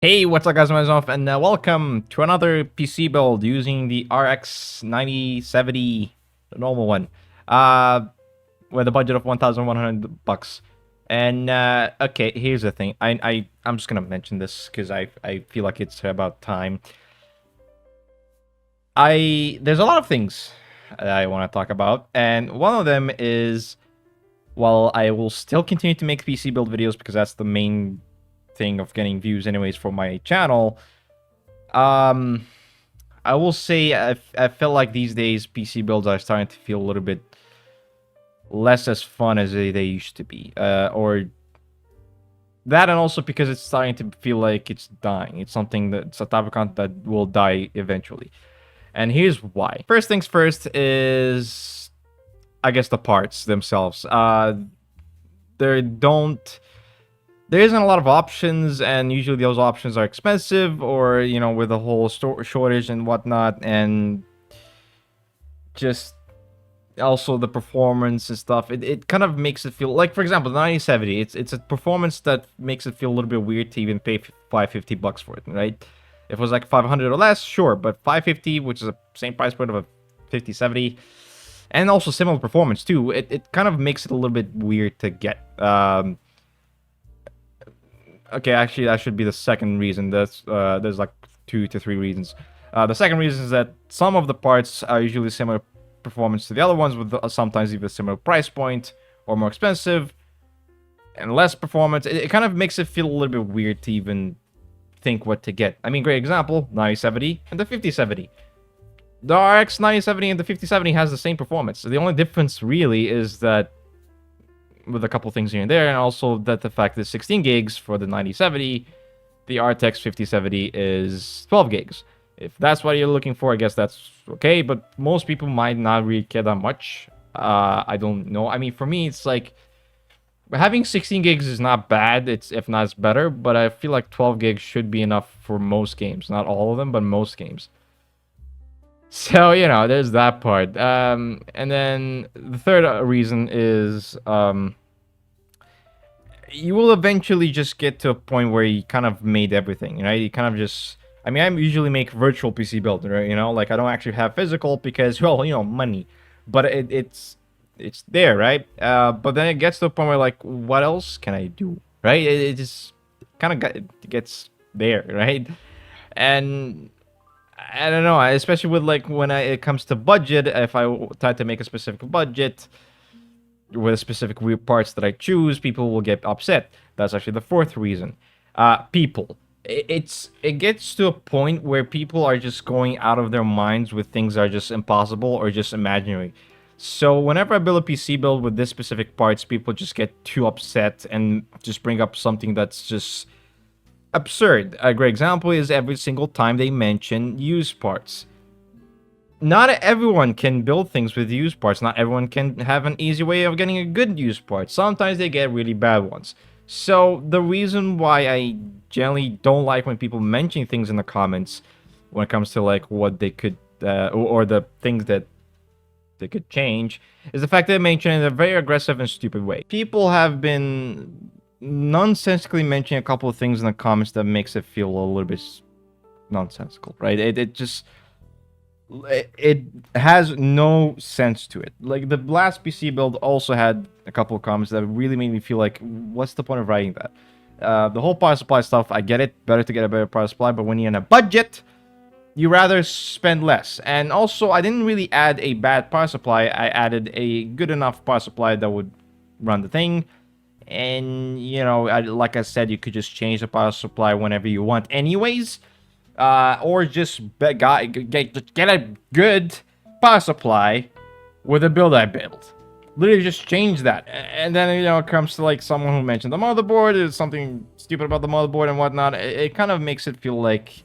Hey, what's up guys, myself, and welcome to another PC build using the RX 9070, the normal one, with a budget of 1,100 bucks. And okay, here's the thing. I'm just gonna mention this because I feel like it's about time. There's a lot of things I want to talk about, and one of them is, well, I will still continue to make PC build videos because that's the main thing of getting views anyways for my channel. I will say I feel like these days PC builds are starting to feel a little bit less as fun as they used to be, or that, and also because it's starting to feel like it's dying. It's a type of content that will die eventually, and here's why. First things first is, I guess, the parts themselves. There don't there isn't a lot of options, and usually those options are expensive, or with the whole shortage and whatnot, and just also the performance and stuff. It kind of makes it feel like, for example, the 9070. It's a performance that makes it feel a little bit weird to even pay $550 for it, right? If it was like 500 or less, sure, but 550, which is the same price point of a 5070, and also similar performance too, it kind of makes it a little bit weird to get. Okay, actually, that should be the second reason. There's like 2 to 3 reasons. The second reason is that some of the parts are usually similar performance to the other ones, with sometimes even a similar price point, or more expensive and less performance. It kind of makes it feel a little bit weird to even think what to get. I mean, great example, 9070 and the 5070. The RX 9070 and the 5070 has the same performance. The only difference really is that, with a couple things here and there, and also that the fact that 16 gigs for the 9070, the RTX 5070 is 12 gigs. If that's what you're looking for, I guess that's okay, but most people might not really care that much. I don't know. I mean, for me, it's like, having 16 gigs is not bad. It's, if not, it's better, but I feel like 12 gigs should be enough for most games. Not all of them, but most games. So, there's that part. And then the third reason is, you will eventually just get to a point where you kind of made everything, right? You kind of just, I mean, I usually make virtual PC build, right? Like, I don't actually have physical because, well, money, but it's there, right? But then it gets to a point where, like, what else can I do, right? It just kind of gets there, right? And I don't know, especially with, like, when it comes to budget. If I try to make a specific budget with specific weird parts that I choose, people will get upset. That's actually the fourth reason. People. It gets to a point where people are just going out of their minds with things that are just impossible or just imaginary. So whenever I build a PC build with this specific parts, people just get too upset and just bring up something that's just absurd. A great example is every single time they mention used parts. Not everyone can build things with used parts. Not everyone can have an easy way of getting a good used part. Sometimes they get really bad ones. So the reason why I generally don't like when people mention things in the comments when it comes to, like, what they could or the things that they could change is the fact that they mention it in a very aggressive and stupid way. People have been nonsensically mentioning a couple of things in the comments that makes it feel a little bit nonsensical, right? It has no sense to it. Like, the last PC build also had a couple of comments that really made me feel like, what's the point of writing that? The whole power supply stuff, I get it. Better to get a better power supply, but when you're in a budget, you rather spend less. And also, I didn't really add a bad power supply. I added a good enough power supply that would run the thing. And, like I said, you could just change the power supply whenever you want anyways. Or just get a good power supply with a build I built. Literally just change that. And then, it comes to, like, someone who mentioned the motherboard, is something stupid about the motherboard and whatnot. It kind of makes it feel like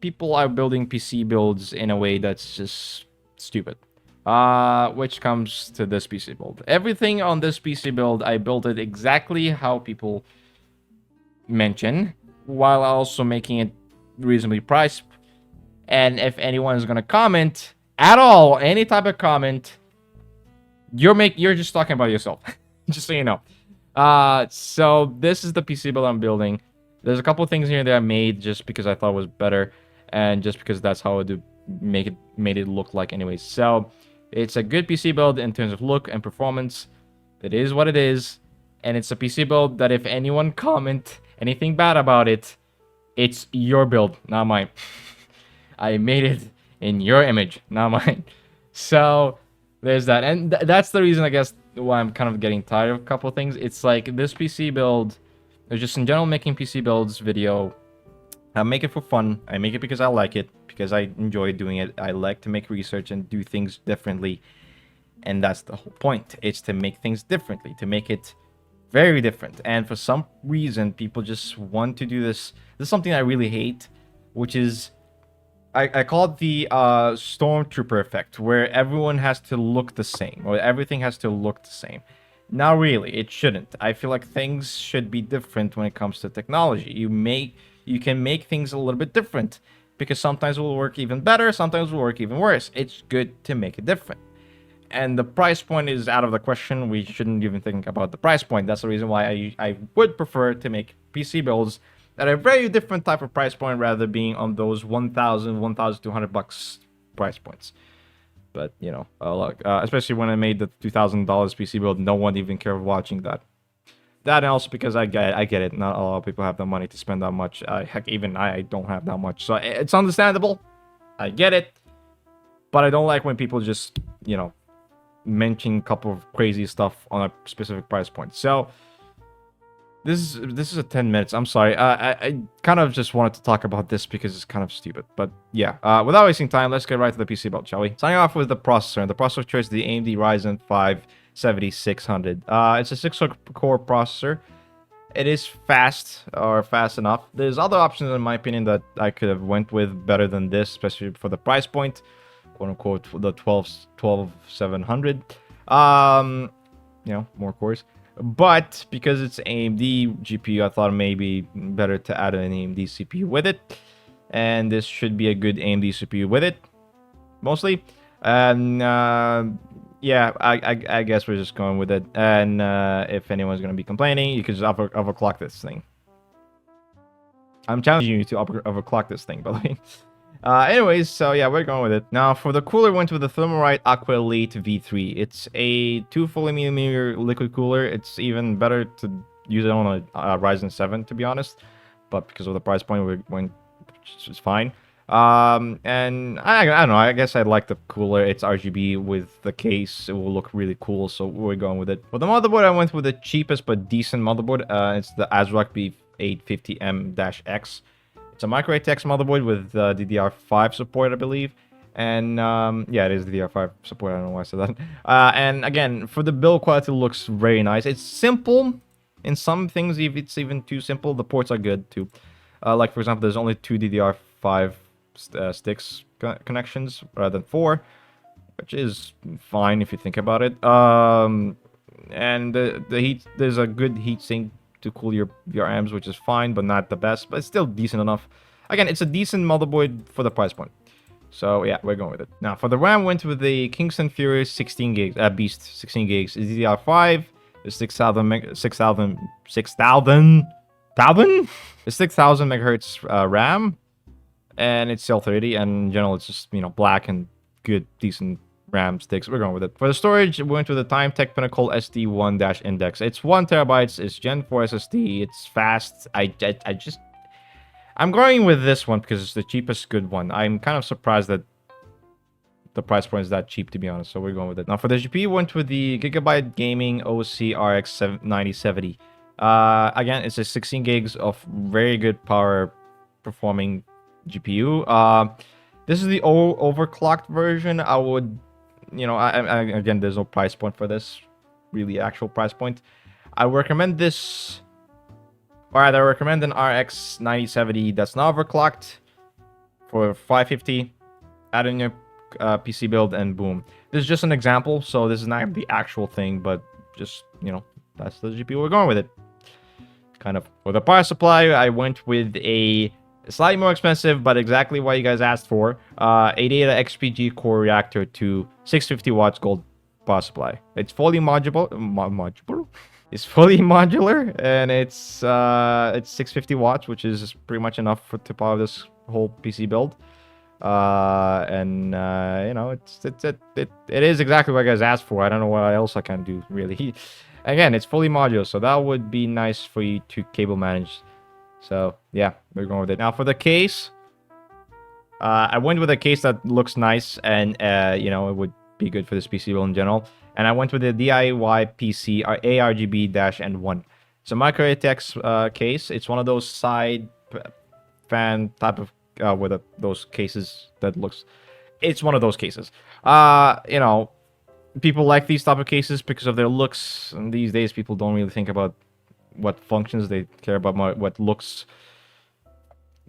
people are building PC builds in a way that's just stupid. Which comes to this PC build. Everything on this PC build, I built it exactly how people mention, while also making it reasonably priced. And if anyone is gonna comment at all, any type of comment, you're just talking about yourself. Just so you know. So this is the PC build I'm building. There's a couple of things here that I made just because I thought was better, and just because that's how I do made it look like anyways. So it's a good PC build in terms of look and performance. It is what it is, and it's a PC build that if anyone comment anything bad about it, it's your build, not mine. I made it in your image, not mine. So there's that, and that's the reason I guess why I'm kind of getting tired of a couple of things. It's like this PC build, or just in general making PC builds video. I make it for fun. I make it because I like it, because I enjoy doing it. I like to make research and do things differently, and that's the whole point. It's to make things differently, to make it very different. And for some reason, people just want to do this. This is something I really hate, which is I call it the stormtrooper effect, where everyone has to look the same, or everything has to look the same. Not really, it shouldn't. I feel like things should be different when it comes to technology. You can make things a little bit different, because sometimes it will work even better, sometimes it will work even worse. It's good to make it different. And the price point is out of the question. We shouldn't even think about the price point. That's the reason why I would prefer to make PC builds at a very different type of price point, rather than being on those 1,000, 1,200 bucks price points. But, you know, look, especially when I made the $2,000 PC build, no one even cared watching that. That, and also because I get it. Not a lot of people have the money to spend that much. Heck, even I don't have that much. So it's understandable. I get it. But I don't like when people just, you know, mention a couple of crazy stuff on a specific price point. So this is a 10 minutes. I'm sorry. I kind of just wanted to talk about this because it's kind of stupid. But yeah, without wasting time, let's get right to the PC build, shall we? Starting off with the processor. And the processor of choice is the AMD Ryzen 5 7600. It's a 6-core processor. It is fast, or fast enough. There's other options, in my opinion, that I could have went with better than this, especially for the price point. Quote unquote, the 12700. You know, more cores. But because it's AMD GPU, I thought maybe better to add an AMD CPU with it. And this should be a good AMD CPU with it, mostly. And yeah, I guess we're just going with it. And if anyone's going to be complaining, you could just overclock this thing. I'm challenging you to overclock this thing, by the way. Anyways, so yeah, we're going with it. Now, for the cooler, went with the Thermalright Aqua Elite V3. It's a 240mm liquid cooler. It's even better to use it on a Ryzen 7, to be honest. But because of the price point, we went, which is fine. And I don't know, I guess I like the cooler. It's RGB with the case. It will look really cool, so we're going with it. For the motherboard, I went with the cheapest but decent motherboard. It's the ASRock B850M-X. It's a micro ATX motherboard with DDR5 support, I believe. And yeah, it is DDR5 support. I don't know why I said that. And again, for the build quality, it looks very nice. It's simple. In some things, if it's even too simple, the ports are good too. Like, for example, there's only 2 DDR5 sticks connections rather than 4, which is fine if you think about it. And the heat, there's a good heat sink to cool your VRMs, which is fine, but not the best, but it's still decent enough. Again, it's a decent motherboard for the price point. So yeah, we're going with it. Now, for the RAM, went with the Kingston Fury 16 gigs, Beast 16 gigs. It's DDR5, the 6,000 megahertz RAM, and it's L30, and in general, it's just, you know, black and good, decent RAM sticks. We're going with it. For the storage, we went with the Timetech Pinnacle SD1-Index. It's 1 terabytes. It's Gen 4 SSD. It's fast. I'm going with this one because it's the cheapest good one. I'm kind of surprised that the price point is that cheap, to be honest. So we're going with it. Now, for the GPU, we went with the Gigabyte Gaming OC RX 9070. Again, it's a 16 gigs of very good power performing GPU. This is the overclocked version. I would, you know, again, there's no price point for this, really actual price point. I recommend this, or I recommend an RX 9070 that's not overclocked for 550. Add in your PC build, and boom. This is just an example, so this is not the actual thing, but just, you know, that's the GPU we're going with it. Kind of. For the power supply, I went with a slightly more expensive, but exactly what you guys asked for. ADATA XPG core reactor to 650 watts gold power supply. It's fully modular. is fully modular, and it's 650 watts, which is pretty much enough to power this whole PC build. You know, it is exactly what you guys asked for. I don't know what else I can do, really. Again, it's fully modular, so that would be nice for you to cable manage. So yeah, we're going with it. Now for the case, I went with a case that looks nice, and you know, it would be good for this PC build in general. And I went with the DIY PC ARGB-N1. It's a micro ATX case. It's one of those side fan type of with those cases that looks. It's one of those cases. You know, people like these type of cases because of their looks. And these days, people don't really think about what functions. They care about what looks.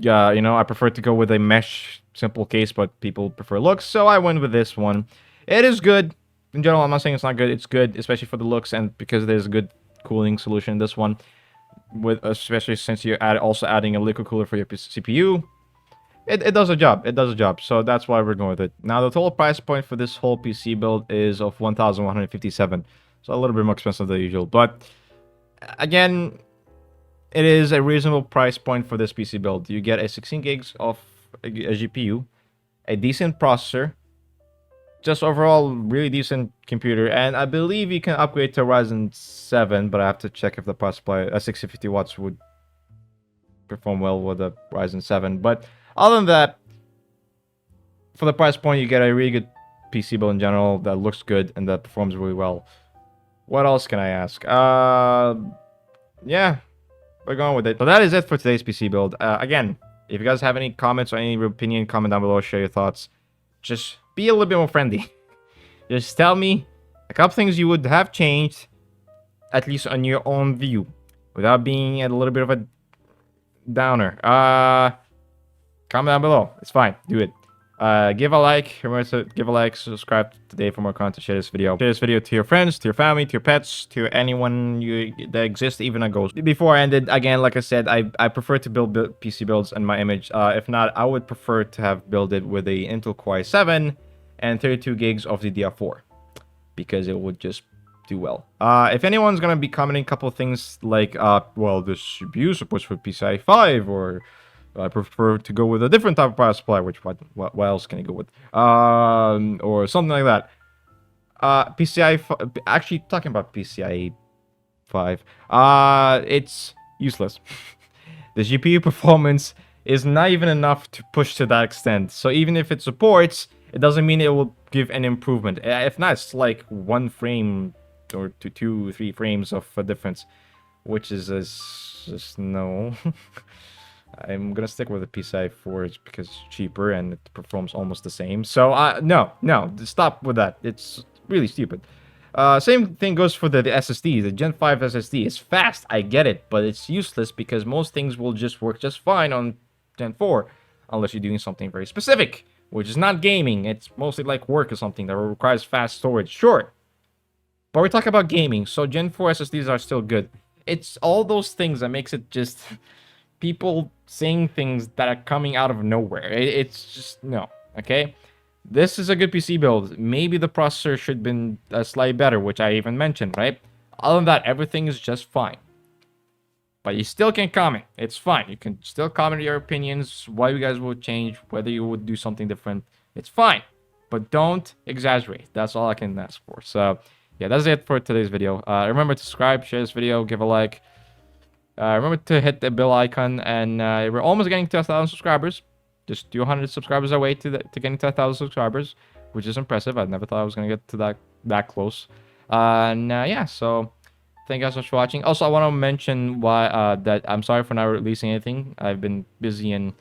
Yeah, you know, I prefer to go with a mesh simple case, but people prefer looks, so I went with this one. It is good. In general, I'm not saying it's not good. It's good, especially for the looks, and because there's a good cooling solution in this one. With especially since you're also adding a liquid cooler for your CPU. It does a job. It does a job. So that's why we're going with it. Now, the total price point for this whole PC build is of 1,157. So a little bit more expensive than usual. But again, it is a reasonable price point for this PC build. You get a 16 gigs of a GPU, a decent processor, just overall really decent computer, and I believe you can upgrade to Ryzen 7, but I have to check if the power supply 650 watts would perform well with the Ryzen 7. But other than that, for the price point, you get a really good PC build in general that looks good and that performs really well. What else can I ask? Yeah, we're going with it. So that is it for today's PC build. Again, if you guys have any comments or any opinion, comment down below, share your thoughts. Just be a little bit more friendly. Just tell me a couple things you would have changed, at least on your own view, without being a little bit of a downer. Comment down below. It's fine. Do it. Give a like. Remember to give a like. Subscribe today for more content. Share this video. Share this video to your friends, to your family, to your pets, to anyone that exists, even a ghost. Before I ended, again, like I said, I prefer to build PC builds in my image. If not, I would prefer to have build it with a Intel Core i7 and 32 gigs of DDR4 because it would just do well. If anyone's gonna be commenting a couple of things like, well, this CPU supports for PCIe 5, or I prefer to go with a different type of power supply, which what else can you go with? Or something like that. Actually, talking about PCIe 5, it's useless. The GPU performance is not even enough to push to that extent. So even if it supports, it doesn't mean it will give an improvement. If not, it's like 1 frame or 2-3 frames of a difference, which is just no. I'm gonna stick with the PCIe 4 because it's cheaper and it performs almost the same. So no, stop with that. It's really stupid. Same thing goes for the SSD. The Gen 5 SSD is fast, I get it, but it's useless because most things will just work just fine on Gen 4 unless you're doing something very specific, which is not gaming. It's mostly like work or something that requires fast storage. Sure, but we're talking about gaming, so Gen 4 SSDs are still good. It's all those things that makes it just people saying things that are coming out of nowhere. It's just no. Okay, this is a good PC build. Maybe the processor should have been slightly better, which I even mentioned, right? Other than that, everything is just fine. But you still can comment. It's fine. You can still comment your opinions, why you guys would change, whether you would do something different. It's fine. But don't exaggerate. That's all I can ask for. So, yeah, that's it for today's video. Remember to subscribe, share this video, give a like. Remember to hit the bell icon. And we're almost getting to 1,000 subscribers. Just 200 subscribers away to getting to 1,000 subscribers, which is impressive. I never thought I was going to get to that close. Yeah, so thank you guys so much for watching. Also, I want to mention why that I'm sorry for not releasing anything. I've been busy and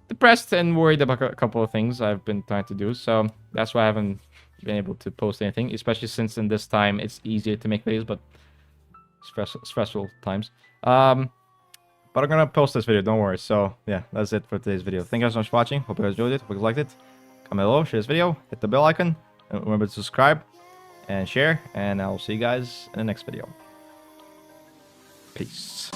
depressed and worried about a couple of things I've been trying to do. So that's why I haven't been able to post anything, especially since in this time it's easier to make videos, but stressful times. But I'm gonna post this video, don't worry. So yeah, that's it for today's video. Thank you guys so much for watching. Hope you guys enjoyed it. Hope you guys liked it. Comment below, share this video, hit the bell icon, and remember to subscribe and share. And I'll see you guys in the next video. Peace.